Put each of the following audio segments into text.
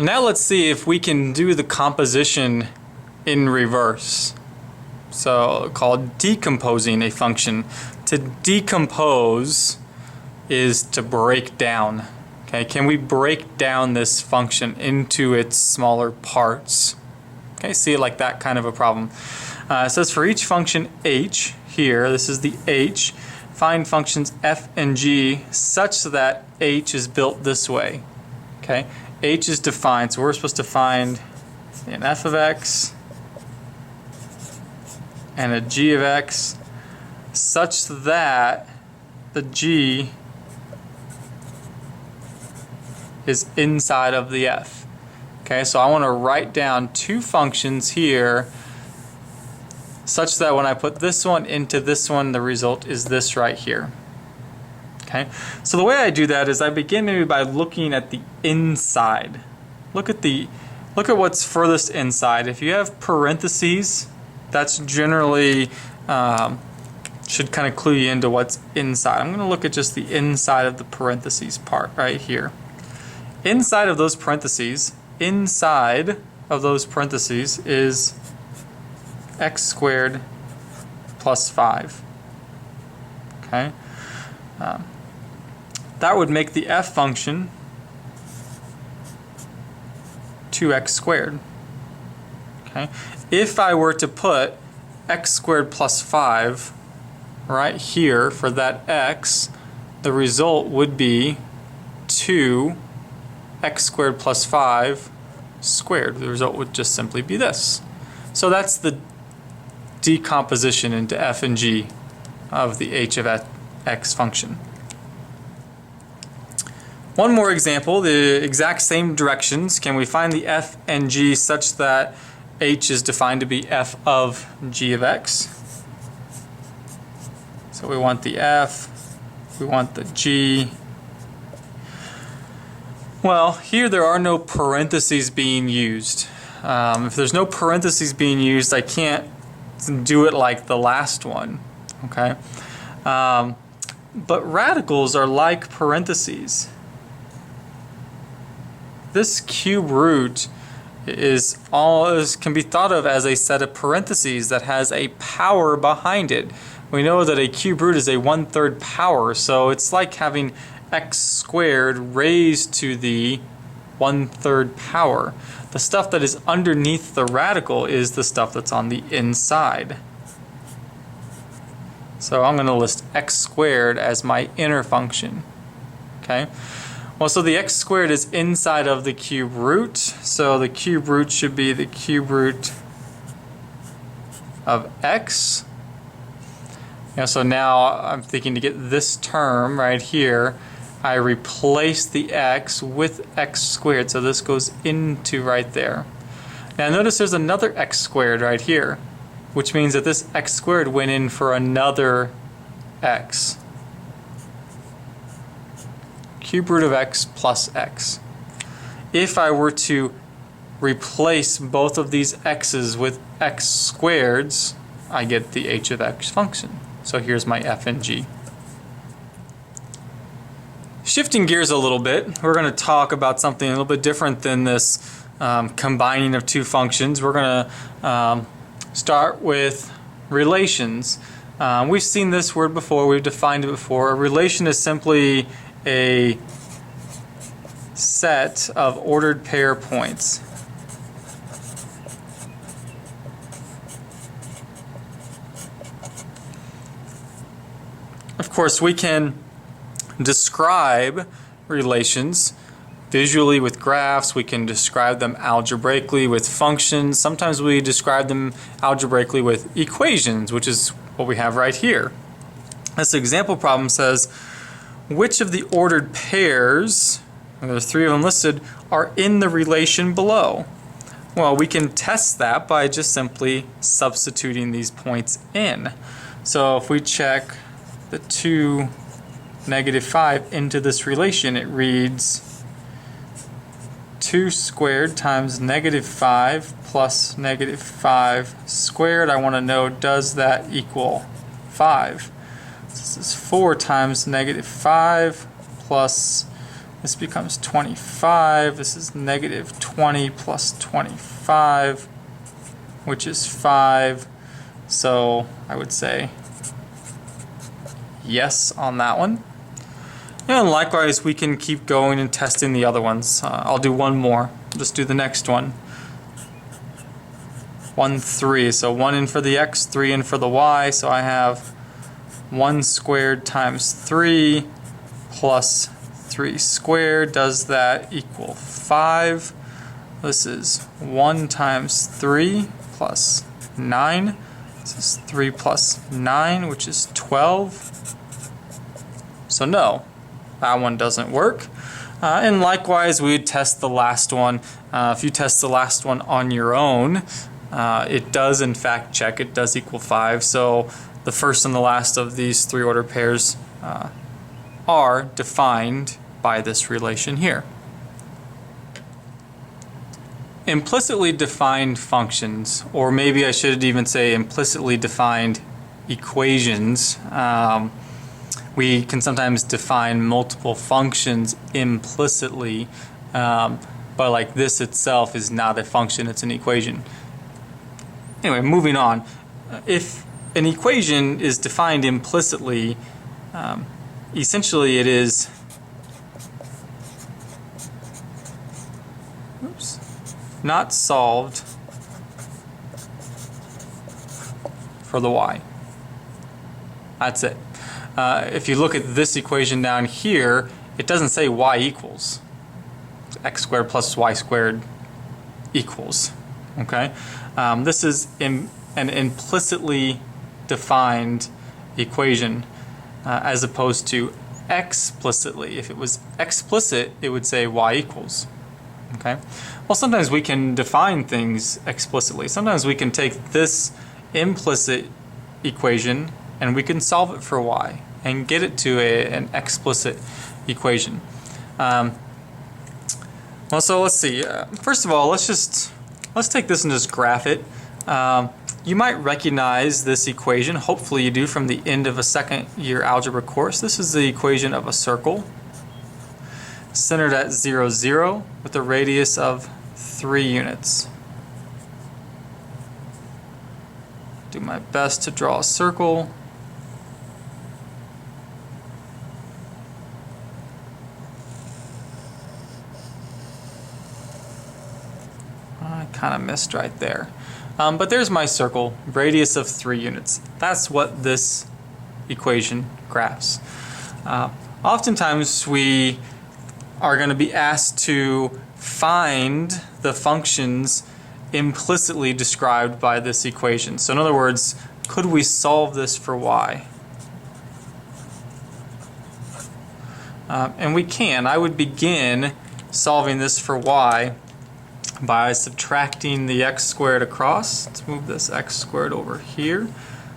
Now let's see if we can do the composition in reverse. So called decomposing a function. To decompose is to break down. Okay, can we break down this function into its smaller parts? Okay, see it like that kind of a problem. It says for each function h here, this is the h, find functions f and g such that h is built this way. Okay, h is defined, so we're supposed to find an f of x and a g of x such that the g is inside of the f. Okay, so I want to write down two functions here such that when I put this one into this one, the result is this right here. Okay, so the way I do that is I begin maybe by looking at the inside. Look at what's furthest inside. If you have parentheses, that's generally should kind of clue you into what's inside. I'm going to look at just the inside of the parentheses part right here. Inside of those parentheses is x squared plus 5. Okay, that would make the f function 2x squared. Okay, if I were to put x squared plus 5 right here for that x, the result would be 2x squared plus 5 squared. The result would just simply be this. So that's the decomposition into f and g of the h of x function. One more example, the exact same directions. Can we find the f and g such that h is defined to be f of g of x? So we want the f, we want the g. Well, here there are no parentheses being used. If there's no parentheses being used, I can't do it like the last one. Okay, but radicals are like parentheses. This cube root can be thought of as a set of parentheses that has a power behind it. We know that a cube root is a 1/3 power, so it's like having x squared raised to the 1/3 power. The stuff that is underneath the radical is the stuff that's on the inside. So I'm going to list x squared as my inner function. Okay. Well, so the x squared is inside of the cube root, so the cube root should be the cube root of x. So now I'm thinking to get this term right here, I replace the x with x squared, so this goes into right there. Now notice there's another x squared right here, which means that this x squared went in for another x. Cube root of x plus x. If I were to replace both of these x's with x squareds, I get the h of x function. So here's my f and g. Shifting gears a little bit, we're going to talk about something a little bit different than this combining of two functions. We're going to start with relations. We've seen this word before, we've defined it before. A relation is simply a set of ordered pair points. Of course, we can describe relations visually with graphs. We can describe them algebraically with functions. Sometimes we describe them algebraically with equations, which is what we have right here. This example problem says, which of the ordered pairs, and there's 3 of them listed, are in the relation below? Well, we can test that by just simply substituting these points in. So if we check the 2, -5 into this relation, it reads 2 squared times -5 plus -5 squared. I want to know, does that equal 5? This is 4 times -5 plus This becomes 25. This is negative 20 plus 25, which is 5. So I would say yes on that one. And likewise, we can keep going and testing the other ones. I'll do one more. Just do the next one. 1, 3. So 1 in for the x, 3 in for the y. So I have 1 squared times 3 plus 3 squared. Does that equal 5? This is 1 times 3 plus 9. This is 3 plus 9, which is 12. So no, that one doesn't work. And likewise, we would test the last one. If you test the last one on your own, it does in fact check. It does equal 5. So the first and the last of these 3 order pairs are defined by this relation here. Implicitly defined functions, or maybe I should even say implicitly defined equations. We can sometimes define multiple functions implicitly, but like this itself is not a function, it's an equation. Anyway, moving on. If an equation is defined implicitly, essentially it is not solved for the y. That's it. If you look at this equation down here, it doesn't say y equals. X squared plus y squared equals. Okay? This is an implicitly defined equation as opposed to explicitly. If it was explicit, it would say y equals. Okay? Well, sometimes we can define things explicitly. Sometimes we can take this implicit equation and we can solve it for y and get it to an explicit equation. Well, so let's see. First of all, let's take this and just graph it. You might recognize this equation. Hopefully you do from the end of a second year algebra course. This is the equation of a circle centered at 0, 0 with a radius of 3 units. Do my best to draw a circle. I kind of missed right there. But there's my circle, radius of 3 units. That's what this equation graphs. Oftentimes we are going to be asked to find the functions implicitly described by this equation. So in other words, could we solve this for y? And we can. I would begin solving this for y by subtracting the x squared across. Let's move this x squared over here.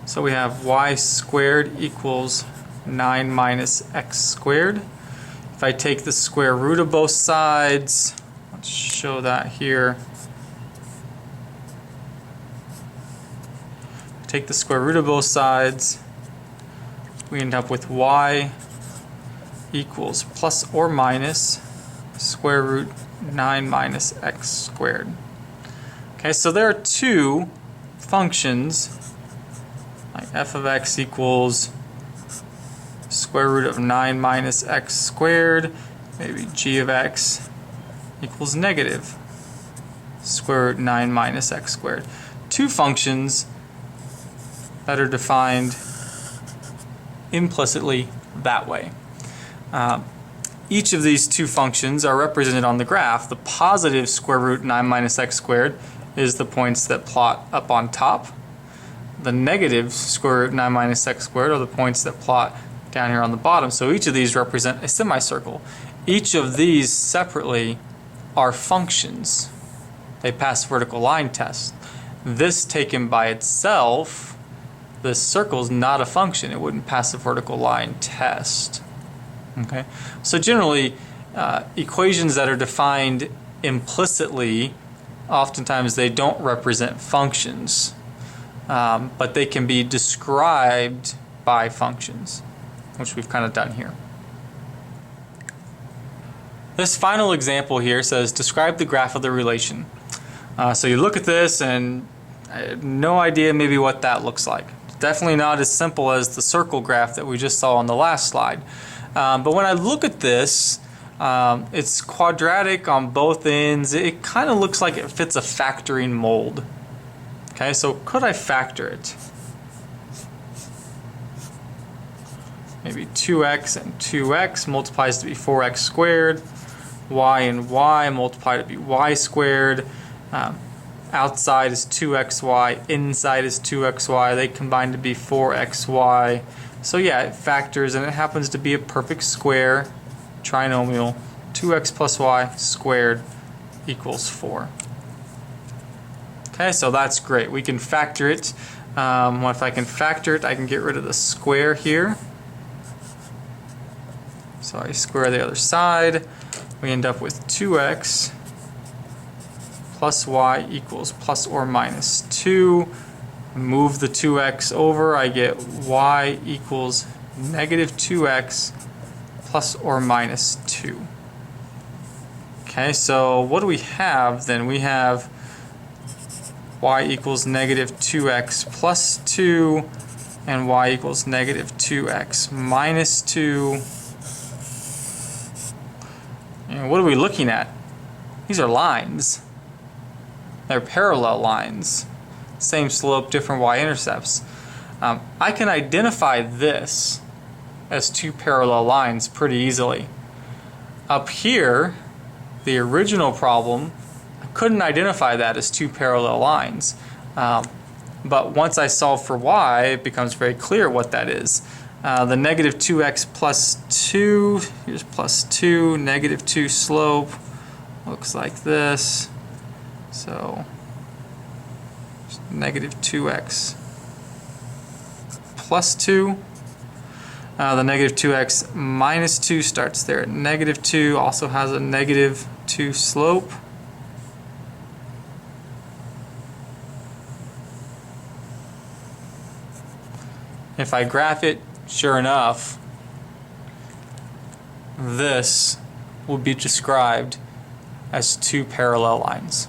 So we have y squared equals 9 minus x squared. If I take the square root of both sides, let's show that here. Take the square root of both sides, we end up with y equals plus or minus square root 9 minus x squared. Okay, so there are two functions, like f of x equals square root of 9 minus x squared, maybe g of x equals negative square root 9 minus x squared. Two functions that are defined implicitly that way. Each of these two functions are represented on the graph. The positive square root 9 minus x squared is the points that plot up on top. The negative square root 9 minus x squared are the points that plot down here on the bottom. So each of these represent a semicircle. Each of these separately are functions. They pass vertical line tests. This taken by itself, this circle is not a function. It wouldn't pass a vertical line test. Okay, so generally equations that are defined implicitly, oftentimes they don't represent functions, but they can be described by functions, which we've kind of done here. This final example here says, describe the graph of the relation. So you look at this and I have no idea maybe what that looks like. Definitely not as simple as the circle graph that we just saw on the last slide. But when I look at this, it's quadratic on both ends. It kind of looks like it fits a factoring mold. Okay, so could I factor it? Maybe 2x and 2x multiplies to be 4x squared. Y and y multiply to be y squared. Outside is 2xy, inside is 2xy. They combine to be 4xy. So yeah, it factors and it happens to be a perfect square trinomial. 2x plus y squared equals 4. Okay, so that's great. We can factor it. If I can factor it, I can get rid of the square here. So I square the other side. We end up with 2x plus y equals plus or minus 2. Move the 2x over, I get y equals negative 2x plus or minus 2. Okay, so what do we have then? We have y equals negative 2x plus 2 and y equals negative 2x minus 2. And what are we looking at? These are lines. They're parallel lines. Same slope, different y-intercepts. I can identify this as two parallel lines pretty easily. Up here, the original problem, I couldn't identify that as two parallel lines. But once I solve for y, it becomes very clear what that is. The negative 2x plus 2, here's plus 2, negative 2 slope, looks like this. So, negative 2x plus 2. The negative 2x minus 2 starts there at negative 2, also has a negative 2 slope. If I graph it, sure enough, this will be described as two parallel lines.